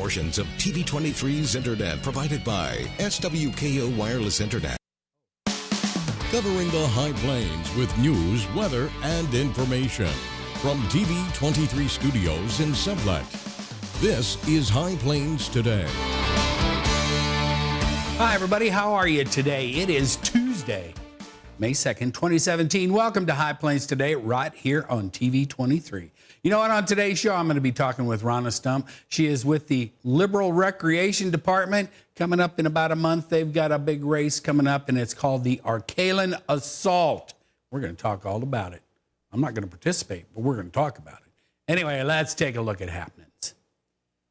portions of TV23's internet provided by SWKO Wireless Internet. Covering the High Plains with news, weather, and information. From TV23 Studios in Sublette, this is High Plains Today. Hi, everybody. How are you today? It is Tuesday, May 2nd, 2017. Welcome to High Plains Today, right here on TV23. You know what? On today's show, I'm going to be talking with Ronna Stump. She is with the Liberal Recreation Department. Coming up in about a month, they've got a big race coming up, and it's called the Arcalen Assault. We're going to talk all about it. I'm not going to participate, but we're going to talk about it. Anyway, let's take a look at happenings.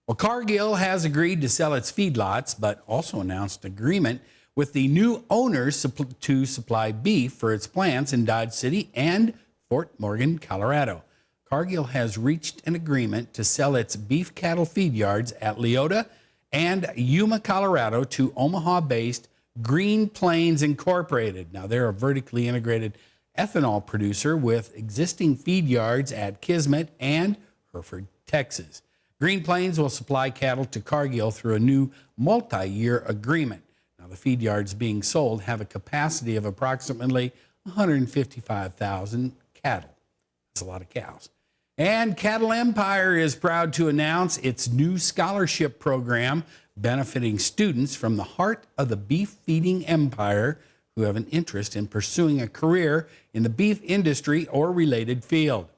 Well, Cargill has agreed to sell its feedlots, but also announced agreement with the new owners to supply beef for its plants in Dodge City and Fort Morgan, Colorado. Cargill has reached an agreement to sell its beef cattle feed yards at Leota and Yuma, Colorado to Omaha-based Green Plains Incorporated. Now, they're a vertically integrated ethanol producer with existing feed yards at Kismet and Hereford, Texas. Green Plains will supply cattle to Cargill through a new multi-year agreement. Now, the feed yards being sold have a capacity of approximately 155,000 cattle. That's a lot of cows. And Cattle Empire is proud to announce its new scholarship program benefiting students from the heart of the beef feeding empire who have an interest in pursuing a career in the beef industry or related field.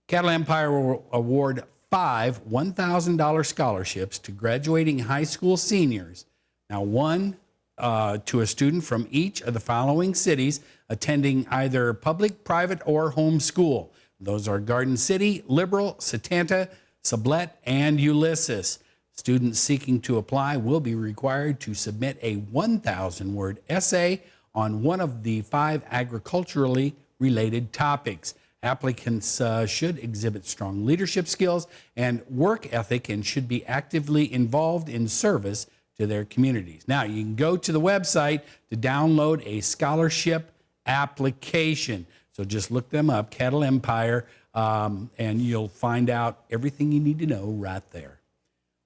Cattle Empire will award 5 $1,000 scholarships to graduating high school seniors. Now, one to a student from each of the following cities attending either public, private, or home school. Those are Garden City, Liberal, Satanta, Sublette, and Ulysses. Students seeking to apply will be required to submit a 1,000-word essay on one of the 5 agriculturally related topics. Applicants should exhibit strong leadership skills and work ethic and should be actively involved in service to their communities. Now, you can go to the website to download a scholarship application. So just look them up, Cattle Empire, and you'll find out everything you need to know right there.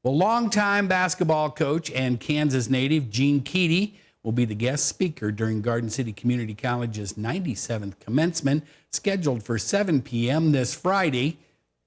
Well, longtime basketball coach and Kansas native Gene Keady will be the guest speaker during Garden City Community College's 97th commencement, scheduled for 7 p.m. this Friday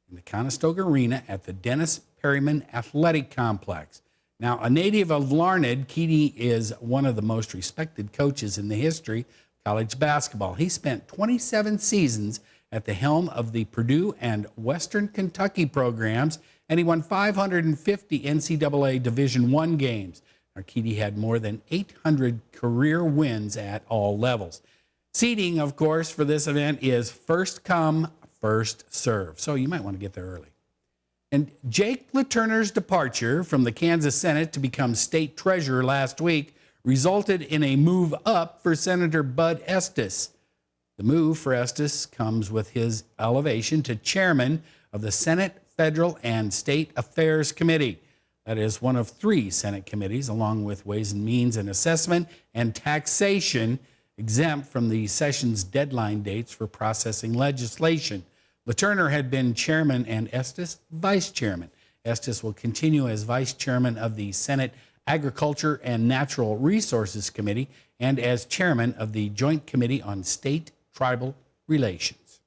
in the Conestoga Arena at the Dennis Perryman Athletic Complex. Now, a native of Larned, Keady is one of the most respected coaches in the history of college basketball. He spent 27 seasons at the helm of the Purdue and Western Kentucky programs, and he won 550 NCAA Division I games. Keady had more than 800 career wins at all levels. Seating, of course, for this event is first come, first serve. So you might want to get there early. And Jake LaTurner's departure from the Kansas Senate to become state treasurer last week resulted in a move up for Senator Bud Estes. The move for Estes comes with his elevation to chairman of the Senate Federal and State Affairs Committee. That is one of 3 Senate committees, along with Ways and Means and Assessment and Taxation, exempt from the session's deadline dates for processing legislation. LaTurner had been chairman and Estes vice chairman. Estes will continue as vice chairman of the Senate Agriculture and Natural Resources Committee and as chairman of the Joint Committee on State-Tribal Relations.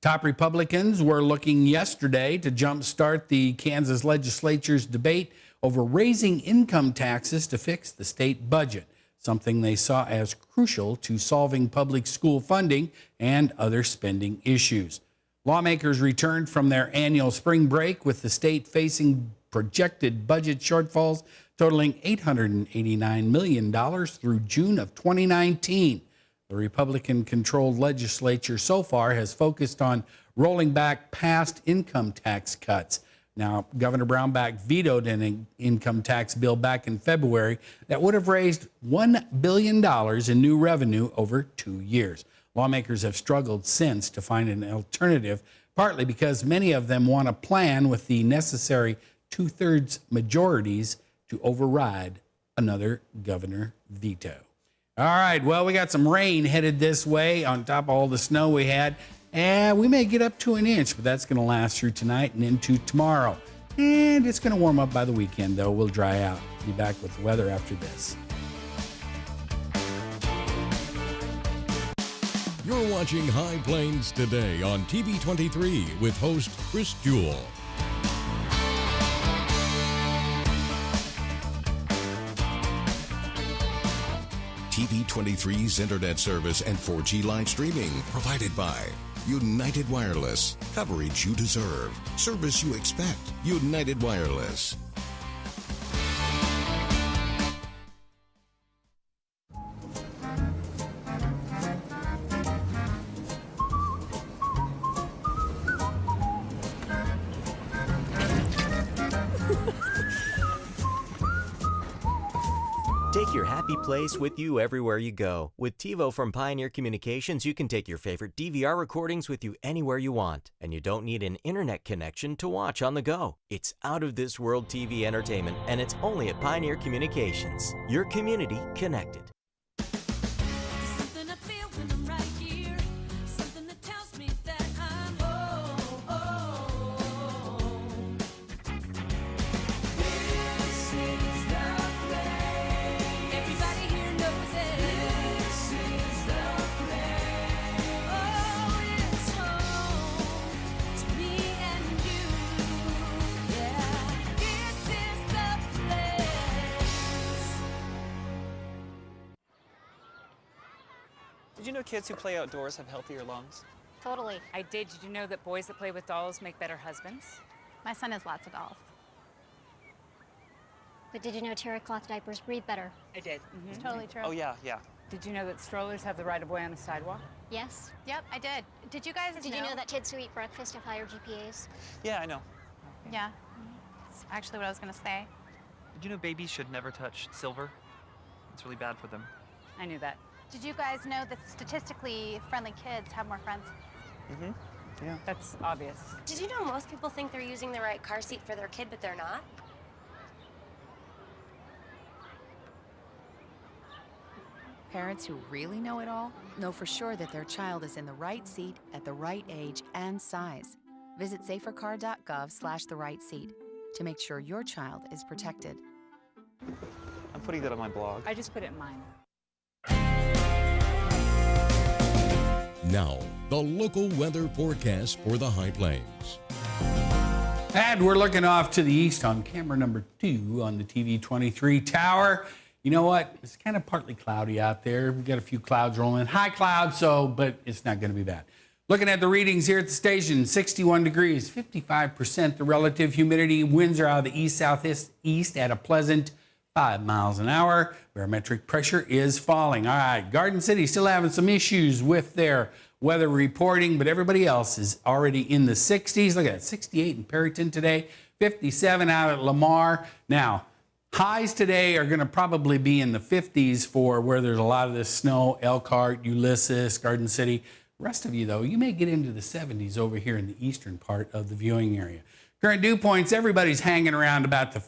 Top Republicans were looking yesterday to jumpstart the Kansas legislature's debate over raising income taxes to fix the state budget, something they saw as crucial to solving public school funding and other spending issues. Lawmakers returned from their annual spring break with the state facing projected budget shortfalls totaling $889 million through June of 2019. The Republican-controlled legislature so far has focused on rolling back past income tax cuts. Now, Governor Brownback vetoed an income tax bill back in February that would have raised $1 billion in new revenue over 2 years. Lawmakers have struggled since to find an alternative, partly because many of them want a plan with the necessary 2/3 majorities to override another governor veto. All right, well, we got some rain headed this way on top of all the snow we had, and we may get up to an inch, but that's going to last through tonight and into tomorrow. And it's going to warm up by the weekend, though. We'll dry out. Be back with the weather after this. You're watching High Plains Today on TV 23 with host Chris Jewell. TV 23's internet service and 4G live streaming provided by United Wireless. Coverage you deserve. Service you expect. United Wireless. Take your happy place with you everywhere you go. With TiVo from Pioneer Communications, you can take your favorite DVR recordings with you anywhere you want. And you don't need an internet connection to watch on the go. It's out-of-this-world TV entertainment, and it's only at Pioneer Communications. Your community connected. Did you know kids who play outdoors have healthier lungs? Totally. I did. Did you know that boys that play with dolls make better husbands? My son has lots of dolls. But did you know terry cloth diapers breathe better? I did. It's totally true. Oh, yeah. Did you know that strollers have the right of way on the sidewalk? Yes. Yep, I did. Did you guys Did you know that kids who eat breakfast have higher GPAs? Yeah, I know. Yeah. That's actually what I was going to say. Did you know babies should never touch silver? It's really bad for them. I knew that. Did you guys know that statistically friendly kids have more friends? Mm-hmm. Yeah. That's obvious. Did you know most people think they're using the right car seat for their kid, but they're not? Parents who really know it all know for sure that their child is in the right seat at the right age and size. Visit safercar.gov/the-right-seat to make sure your child is protected. I'm putting that on my blog. I just put it in mine. Now, the local weather forecast for the High Plains. And we're looking off to the east on camera number 2 on the TV 23 tower. You know what? It's kind of partly cloudy out there. We've got a few clouds rolling. High clouds, but it's not going to be bad. Looking at the readings here at the station, 61 degrees, 55% the relative humidity. Winds are out of the east-southeast at a pleasant 5 miles an hour. Barometric pressure is falling. All right, Garden City still having some issues with their weather reporting, but everybody else is already in the 60s. Look at that, 68 in Perryton today, 57 out at Lamar. Now, highs today are going to probably be in the 50s for where there's a lot of this snow, Elkhart, Ulysses, Garden City. The rest of you, though, you may get into the 70s over here in the eastern part of the viewing area. Current dew points, everybody's hanging around about the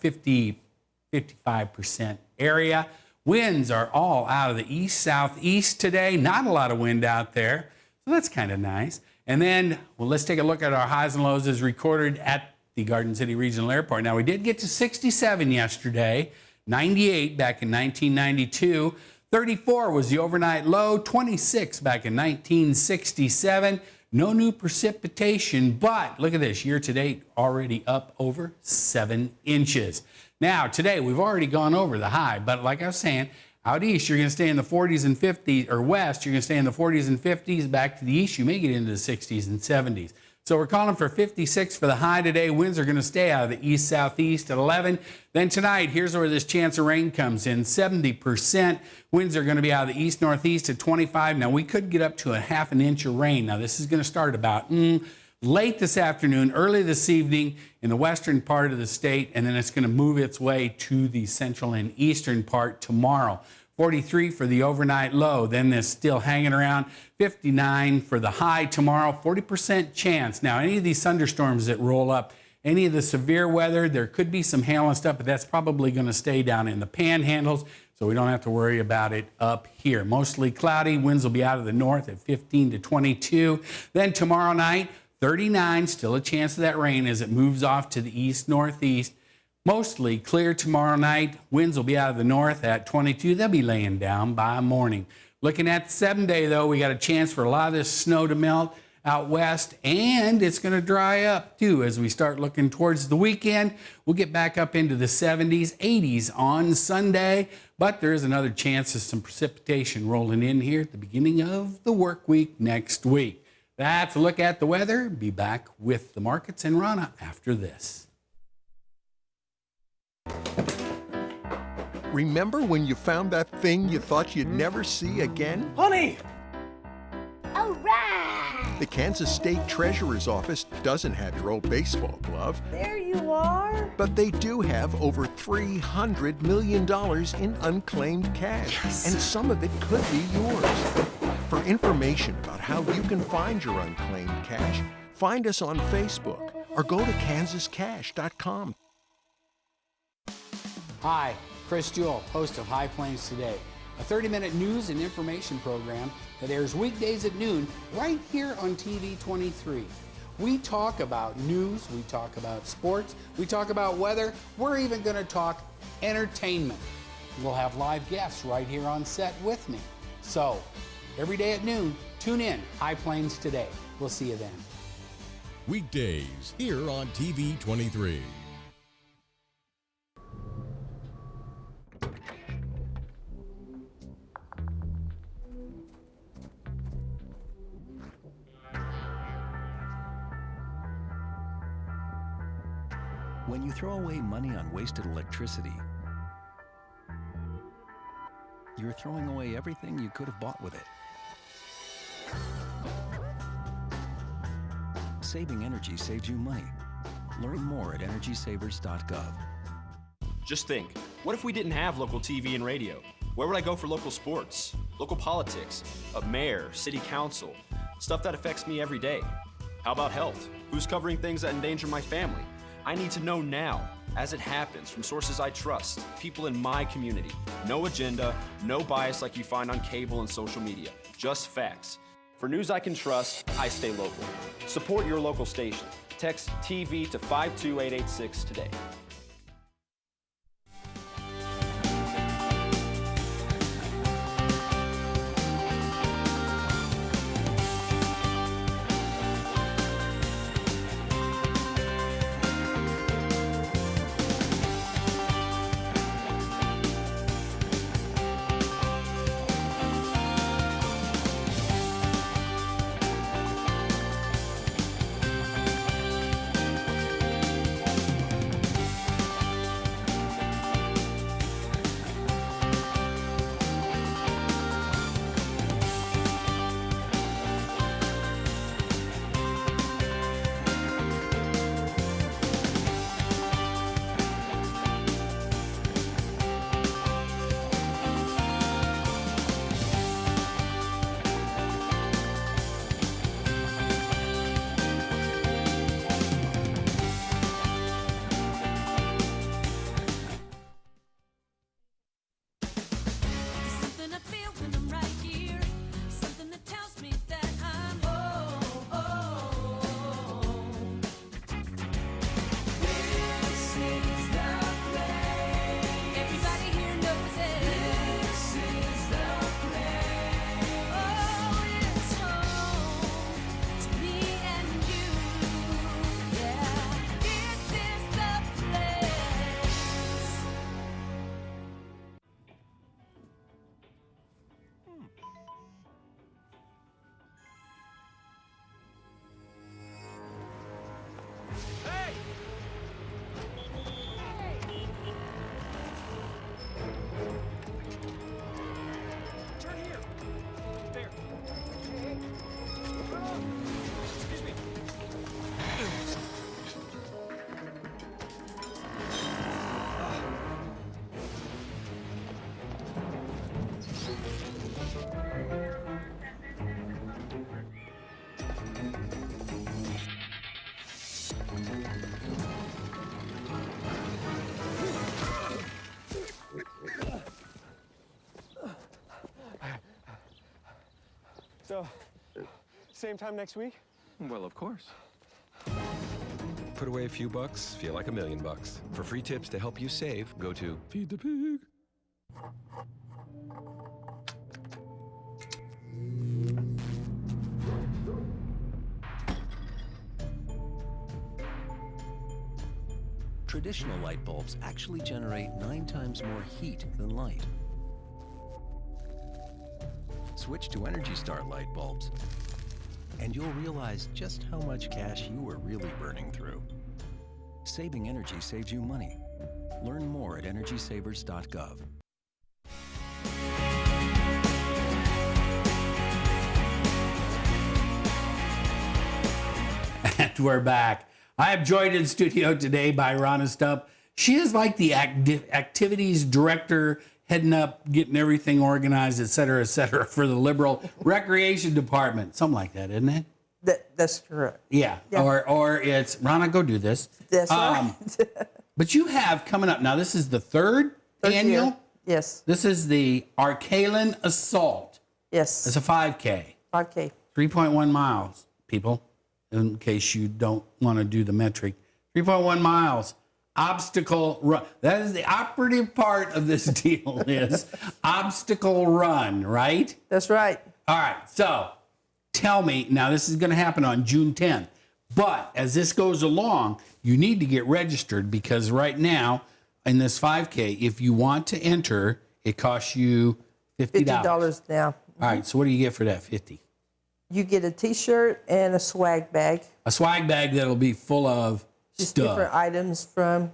55% area. Winds are all out of the east-southeast today. Not a lot of wind out there, so that's kind of nice. And then, well, let's take a look at our highs and lows as recorded at the Garden City Regional Airport. Now, we did get to 67 yesterday, 98 back in 1992, 34 was the overnight low, 26 back in 1967. No new precipitation, but look at this, year-to-date already up over 7 inches. Now, today, we've already gone over the high, but like I was saying, out east, you're going to stay in the 40s and 50s, or west, you're going to stay in the 40s and 50s. Back to the east, you may get into the 60s and 70s. So we're calling for 56 for the high today. Winds are going to stay out of the east-southeast at 11. Then tonight, here's where this chance of rain comes in, 70%. Winds are going to be out of the east-northeast at 25. Now, we could get up to a half an inch of rain. Now, this is going to start about late this afternoon, early this evening in the western part of the state, and then it's going to move its way to the central and eastern part tomorrow. 43 for the overnight low. Then this still hanging around. 59 for the high tomorrow. 40% chance. Now, any of these thunderstorms that roll up, any of the severe weather, there could be some hail and stuff, but that's probably going to stay down in the panhandles, so we don't have to worry about it up here. Mostly cloudy. Winds will be out of the north at 15 to 22. Then tomorrow night, 39, still a chance of that rain as it moves off to the east-northeast. Mostly clear tomorrow night. Winds will be out of the north at 22. They'll be laying down by morning. Looking at the 7-day, though, we got a chance for a lot of this snow to melt out west, and it's going to dry up, too, as we start looking towards the weekend. We'll get back up into the 70s, 80s on Sunday, but there is another chance of some precipitation rolling in here at the beginning of the work week next week. That's a look at the weather. Be back with the markets and Rana after this. Remember when you found that thing you thought you'd never see again? Honey! All right! The Kansas State Treasurer's Office doesn't have your old baseball glove. There you are! But they do have over $300 million in unclaimed cash. Yes. And some of it could be yours. For information about how you can find your unclaimed cash, find us on Facebook or go to kansascash.com. Hi, Chris Jewell, host of High Plains Today, a 30-minute news and information program that airs weekdays at noon right here on TV 23. We talk about news, we talk about sports, we talk about weather, we're even going to talk entertainment. We'll have live guests right here on set with me. So, every day at noon, tune in, High Plains Today. We'll see you then. Weekdays here on TV 23. When you throw away money on wasted electricity, you're throwing away everything you could have bought with it. Saving energy saves you money. Learn more at energysavers.gov. Just think, what if we didn't have local TV and radio? Where would I go for local sports, local politics, a mayor, city council, stuff that affects me every day? How about health? Who's covering things that endanger my family? I need to know now, as it happens, from sources I trust, people in my community. No agenda, no bias like you find on cable and social media. Just facts. For news I can trust, I stay local. Support your local station. Text TV to 52886 today. So, same time next week? Well, of course. put away a few bucks, feel like $1,000,000. For free tips to help you save, go to Feed the Pig. Traditional light bulbs actually generate 9 times more heat than light. Switch to Energy Star light bulbs, and you'll realize just how much cash you were really burning through. Saving energy saves you money. Learn more at EnergySavers.gov. And we're back. I am joined in studio today by Ronna Stump. She is like the activities director, heading up, getting everything organized, et cetera, for the Liberal Recreation Department. Something like that, isn't it? That's correct. Yeah. Or it's, Ronna, go do this. That's right. But you have coming up, now this is the third annual? Year. Yes. This is the Arcalin Assault. Yes. It's a 5K. 5K. 3.1 miles, people, in case you don't want to do the metric. 3.1 miles. Obstacle run. That is the operative part of this deal is obstacle run, right? That's right. All right. So tell me, now this is going to happen on June 10th, but as this goes along, you need to get registered because right now in this 5K, if you want to enter, it costs you $50. $50 now. All right. So what do you get for that 50? You get a T-shirt and a swag bag. A swag bag that'll be full of just stuff. Different items from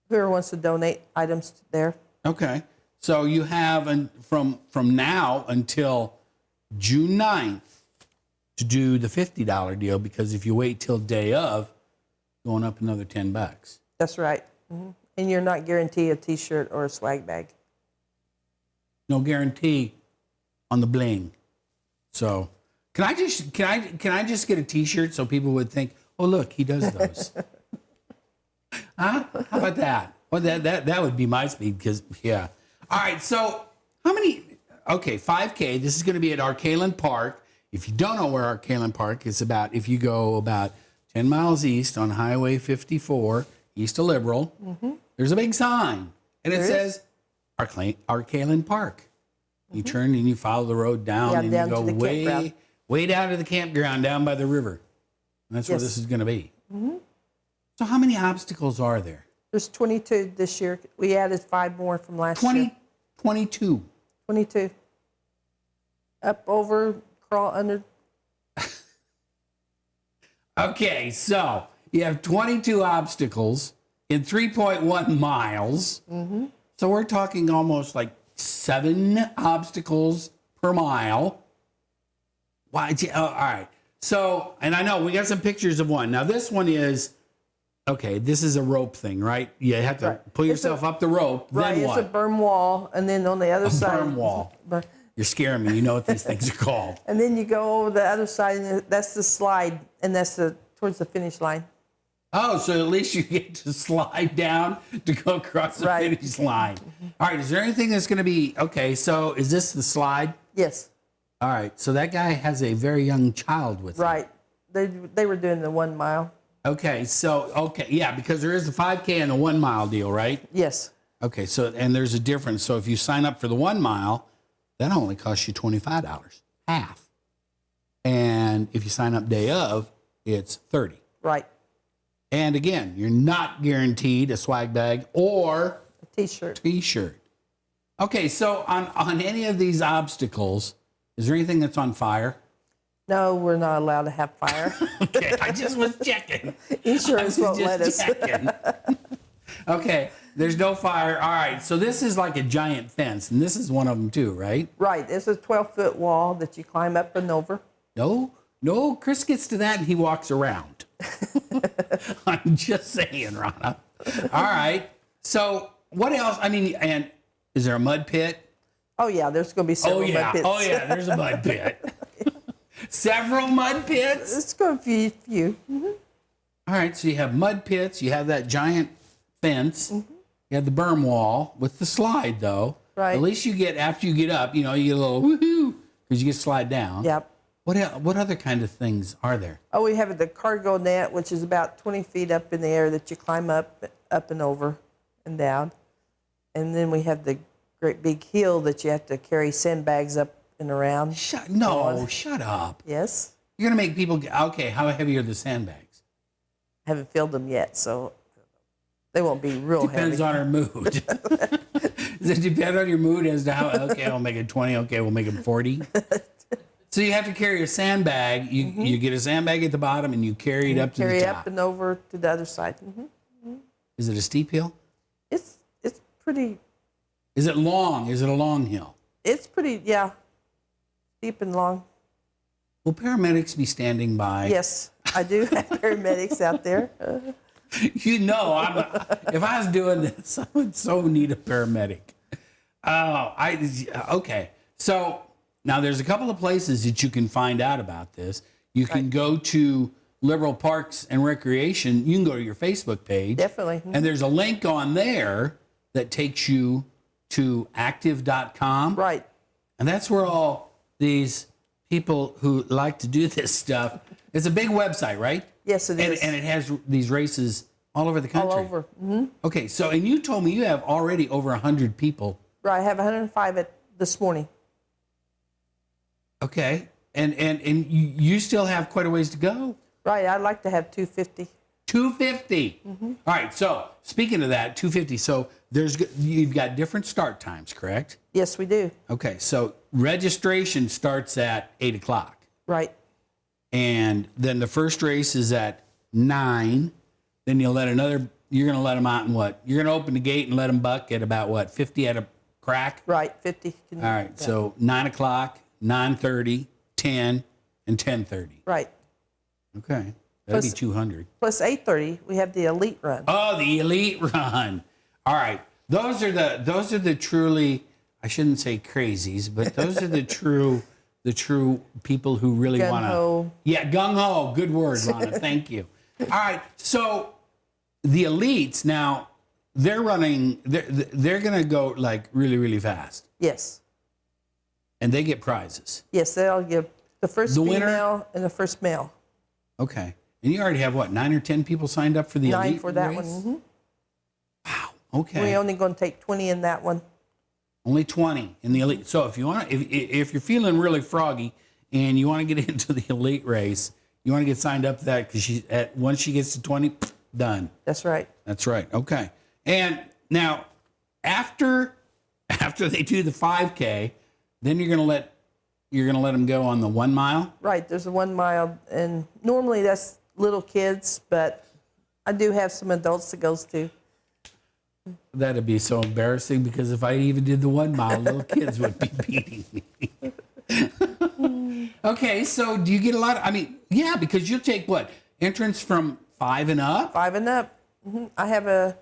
whoever wants to donate items there. Okay. So you have from now until June 9th to do the $50 deal because if you wait till day of, going up another $10. That's right. Mm-hmm. And you're not guaranteed a T-shirt or a swag bag. No guarantee on the bling. So can I just get a T-shirt so people would think, oh look, he does those. Huh? How about that? Well, that would be my speed because yeah. All right. So how many? Okay, 5K. This is going to be at Arcalin Park. If you don't know where Arcalin Park is, about if you go about 10 miles east on Highway 54, east of Liberal, there's a big sign, and it says Arcalin Park. You turn and you follow the road down, and down you go way down to the campground down by the river. And that's where this is going to be. So how many obstacles are there? There's 22 this year. We added 5 more from last year. 22. 22. Up, over, crawl, under. Okay, so you have 22 obstacles in 3.1 miles. So we're talking almost like 7 obstacles per mile. Why? All right. So, and I know we got some pictures of one. Now this one is, okay, this is a rope thing, right? You have to pull yourself up the rope. Right, then what? It's a berm wall, and then on the other side. A berm wall. You're scaring me. You know what these things are called. And then you go over the other side, and that's the slide, and that's towards the finish line. Oh, so at least you get to slide down to go across the finish line. All right, is there anything that's going to be, okay, so is this the slide? Yes. All right, so that guy has a very young child with him. Right. They were doing the 1 mile. Okay, so, yeah, because there is the 5K and the 1 mile deal, right? Yes. Okay, so, and there's a difference. So if you sign up for the 1 mile, that only costs you $25, half. And if you sign up day of, it's $30. Right. And again, you're not guaranteed a swag bag or a T-shirt. Okay, so on any of these obstacles, is there anything that's on fire? No, we're not allowed to have fire. Okay, I just was checking. Insurance won't let us. Okay, there's no fire. All right, so this is like a giant fence, and this is one of them too, right? Right, it's a 12-foot wall that you climb up and over. No, Chris gets to that and he walks around. I'm just saying, Ronna. All right, so what else? I mean, and is there a mud pit? Oh, yeah, there's going to be several mud pits. Oh, yeah, there's a mud pit. Several mud pits? It's going to be a few. All right, so you have mud pits, you have that giant fence, you have the berm wall with the slide, though. Right. At least you get, after you get up, you get a little woohoo, because you get to slide down. Yep. What other kind of things are there? Oh, we have the cargo net, which is about 20 feet up in the air that you climb up and over and down. And then we have the great big hill that you have to carry sandbags up and around. Shut up. Yes. You're going to make people, okay, how heavy are the sandbags? I haven't filled them yet, so they won't be real Depends heavy. on our mood. Does it depend on your mood as to how, okay, I'll make it 20, okay, we'll make it 40? So you have to carry a sandbag. You get a sandbag at the bottom and you carry it up to the top. Carry up and over to the other side. Is it a steep hill? It's pretty. Is it long? Is it a long hill? It's pretty, yeah, steep and long. Will paramedics be standing by? Yes, I do have paramedics out there. You know, if I was doing this, I would so need a paramedic. Okay. So now there's a couple of places that you can find out about this. You can go to Liberal Parks and Recreation. You can go to your Facebook page. Definitely. And there's a link on there that takes you to active.com. Right. And that's where all these people who like to do this stuff, it's a big website, right? Yes, it is. And it has these races all over the country. All over. Okay, so, and you told me you have already over 100 people. Right, I have 105 this morning. Okay, and you still have quite a ways to go. Right, I'd like to have 250. 250. All right, so speaking of that, 250, so you've got different start times, correct? Yes, we do. Okay, so registration starts at 8 o'clock. Right. And then the first race is at 9. Then you're going to let them out in what? You're going to open the gate and let them buck at about what, 50 at a crack? Right, 50. All right, so 9 o'clock, 9:30, 10, and 10:30. Right. Okay, that'd be 200. Plus 8:30, we have the elite run. Oh, the elite run. All right, those are the truly, I shouldn't say crazies, but those are the true people who really want to. Yeah, gung ho. Good word, Ronna. Thank you. All right, so the elites now, they're running. They're going to go like really, really fast. Yes. And they get prizes. Yes, they'll give the first female and the first male. Okay, and you already have what, 9 or 10 people signed up for the 9 elite for that race? one. Wow. Okay. We're only going to take 20 in that one. Only 20 in the elite. So if you want, if you're feeling really froggy and you want to get into the elite race, you want to get signed up to that because once she gets to 20, done. That's right. That's right. Okay. And now after they do the 5K, then you're going to let them go on the 1 mile. Right. There's a 1 mile, and normally that's little kids, but I do have some adults that goes too. That'd be so embarrassing because if I even did the 1 mile, little kids would be beating me. Okay, so do you get a lot? Yeah, because you'll take what? Entrance from 5 and up? 5 and up. I have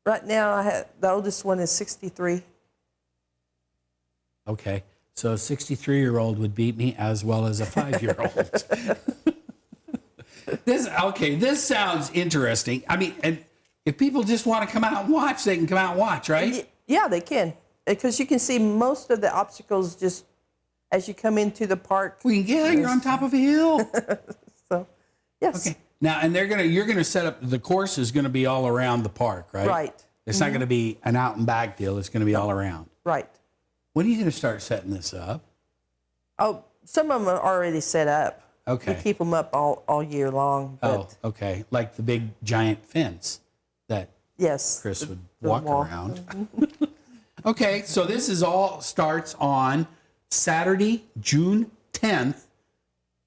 right now, the oldest one is 63. Okay, so a 63-year-old would beat me as well as a 5-year-old. This sounds interesting. And if people just want to come out and watch, they can come out and watch, right? Yeah, they can. Because you can see most of the obstacles just as you come into the park. You're on top of a hill. So, yes. Okay. Now, and you're gonna set up, the course is gonna be all around the park, right? Right. It's not gonna be an out and back deal. It's gonna be all around. Right. When are you gonna start setting this up? Oh, some of them are already set up. Okay. We keep them up all year long. But okay. Like the big giant fence that Chris would walk around. Okay, so this all starts on Saturday, June 10th,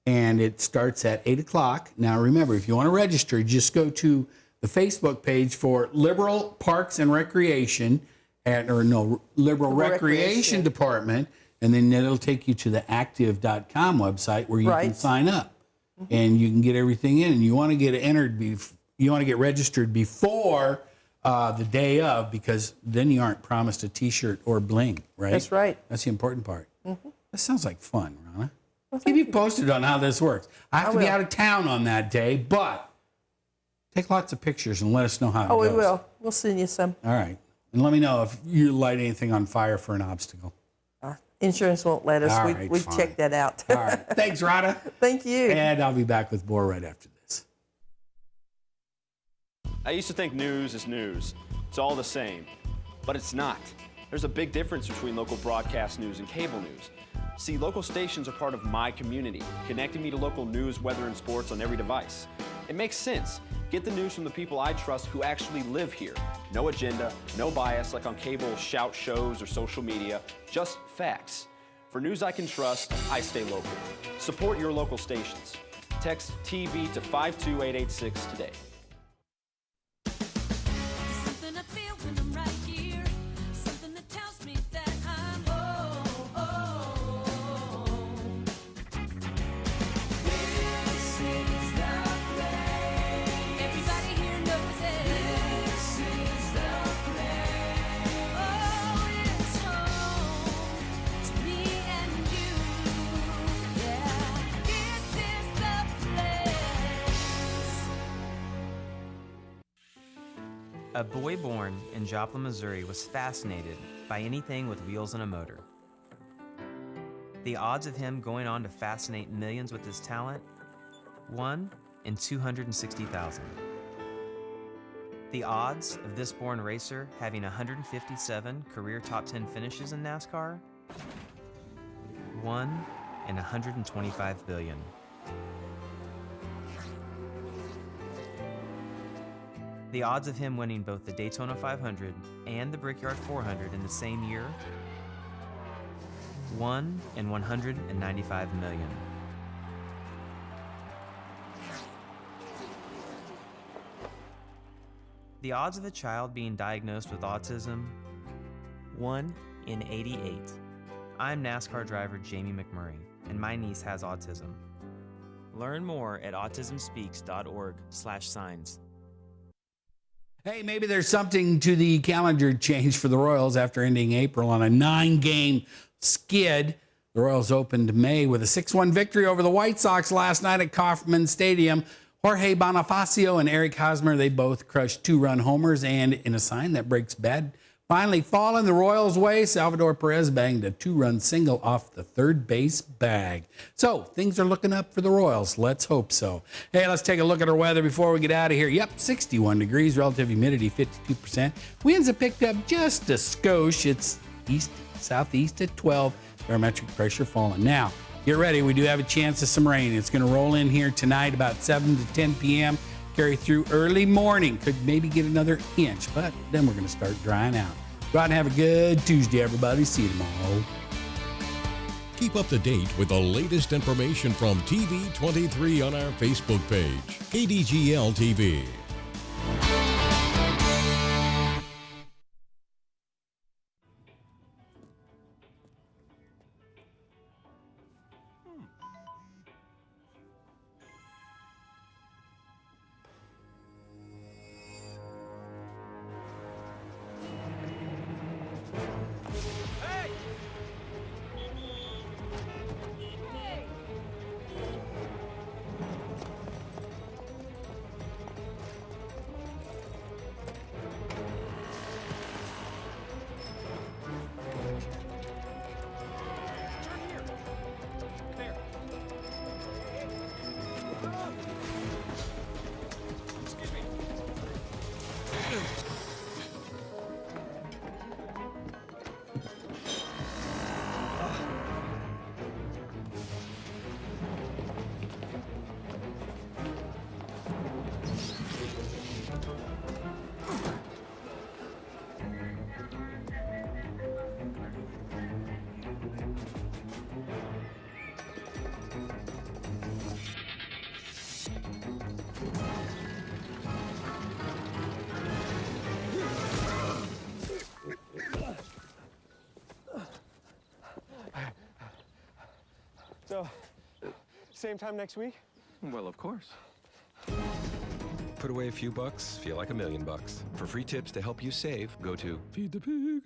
and it starts at 8 o'clock. Now, remember, if you want to register, just go to the Facebook page for Liberal Parks and Recreation, Liberal Recreation Department, and then it'll take you to the active.com website where you can sign up. And you can get everything in, and you want to get entered, you want to get registered before the day of, because then you aren't promised a T-shirt or bling, right? That's right. That's the important part. That sounds like fun, Ronna. Well, keep you posted on how this works. I have to be out of town on that day, but take lots of pictures and let us know how it goes. Oh, we will. We'll send you some. All right. And let me know if you light anything on fire for an obstacle. Insurance won't let us. All We right, we fine. checked that out. All right. Thanks, Rhonda. Thank you. And I'll be back with more right after this. I used to think news is news. It's all the same. But it's not. There's a big difference between local broadcast news and cable news. See, local stations are part of my community, connecting me to local news, weather, and sports on every device. It makes sense. Get the news from the people I trust who actually live here. No agenda, no bias like on cable shout shows or social media, just facts. For news I can trust, I stay local. Support your local stations. Text TV to 52886 today. A boy born in Joplin, Missouri was fascinated by anything with wheels and a motor. The odds of him going on to fascinate millions with his talent? 1 in 260,000. The odds of this born racer having 157 career top 10 finishes in NASCAR? 1 in 125 billion. The odds of him winning both the Daytona 500 and the Brickyard 400 in the same year? 1 in 195 million. The odds of a child being diagnosed with autism? 1 in 88. I'm NASCAR driver Jamie McMurray, and my niece has autism. Learn more at autismspeaks.org/signs. Hey, maybe there's something to the calendar change for the Royals after ending April on a 9-game skid. The Royals opened May with a 6-1 victory over the White Sox last night at Kauffman Stadium. Jorge Bonifacio and Eric Hosmer, they both crushed 2-run homers, and in a sign that breaks bad finally falling the Royals' way, Salvador Perez banged a 2-run single off the third base bag. So things are looking up for the Royals. Let's hope so. Hey, let's take a look at our weather before we get out of here. Yep, 61 degrees, relative humidity 52%. Winds have picked up just a skosh. It's southeast at 12. Barometric pressure falling. Now, get ready. We do have a chance of some rain. It's going to roll in here tonight about 7 to 10 p.m. Carry through early morning. Could maybe get another inch, but then we're going to start drying out. Go out and have a good Tuesday, everybody. See you tomorrow. Keep up to date with the latest information from TV23 on our Facebook page, KDGL TV. So, same time next week? Well, of course. Put away a few bucks, feel like $1 million. For free tips to help you save, go to Feed the Pig.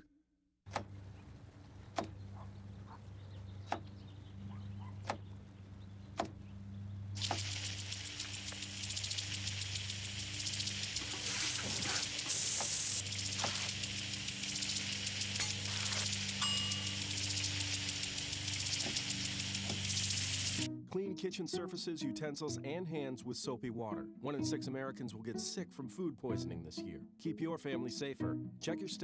kitchen surfaces, utensils, and hands with soapy water. 1 in 6 Americans will get sick from food poisoning this year. Keep your family safer. Check your steps.